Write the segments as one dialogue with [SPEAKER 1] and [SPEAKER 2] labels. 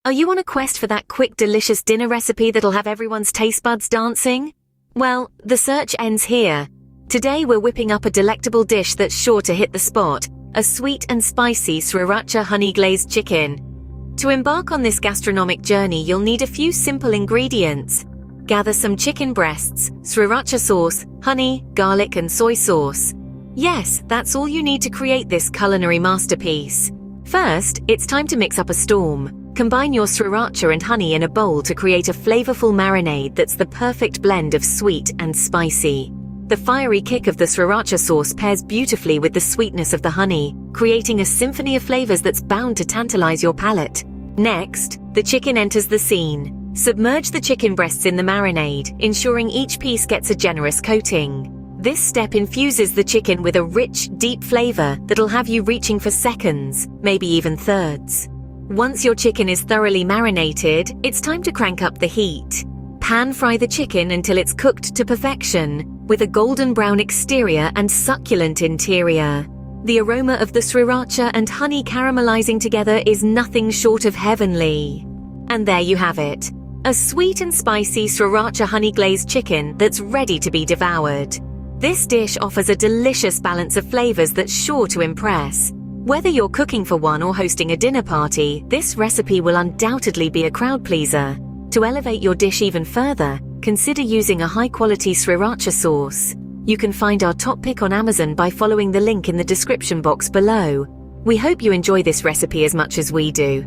[SPEAKER 1] Are you on a quest for that quick, delicious dinner recipe that'll have everyone's taste buds dancing? Well, the search ends here. Today we're whipping up a delectable dish that's sure to hit the spot, a sweet and spicy Sriracha Honey Glazed Chicken. To embark on this gastronomic journey, you'll need a few simple ingredients. Gather some chicken breasts, sriracha sauce, honey, garlic and soy sauce. Yes, that's all you need to create this culinary masterpiece. First, it's time to mix up a storm. Combine your sriracha and honey in a bowl to create a flavorful marinade that's the perfect blend of sweet and spicy. The fiery kick of the sriracha sauce pairs beautifully with the sweetness of the honey, creating a symphony of flavors that's bound to tantalize your palate. Next, the chicken enters the scene. Submerge the chicken breasts in the marinade, ensuring each piece gets a generous coating. This step infuses the chicken with a rich, deep flavor that'll have you reaching for seconds, maybe even thirds. Once your chicken is thoroughly marinated, it's time to crank up the heat. Pan-fry the chicken until it's cooked to perfection, with a golden brown exterior and succulent interior. The aroma of the sriracha and honey caramelizing together is nothing short of heavenly. And there you have it, a sweet and spicy Sriracha Honey Glazed Chicken that's ready to be devoured. This dish offers a delicious balance of flavors that's sure to impress. Whether you're cooking for one or hosting a dinner party, this recipe will undoubtedly be a crowd pleaser. To elevate your dish even further, consider using a high-quality sriracha sauce. You can find our top pick on Amazon by following the link in the description box below. We hope you enjoy this recipe as much as we do.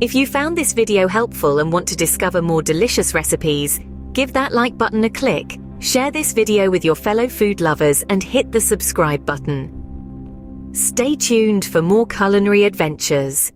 [SPEAKER 1] If you found this video helpful and want to discover more delicious recipes, give that like button a click, share this video with your fellow food lovers and hit the subscribe button. Stay tuned for more culinary adventures.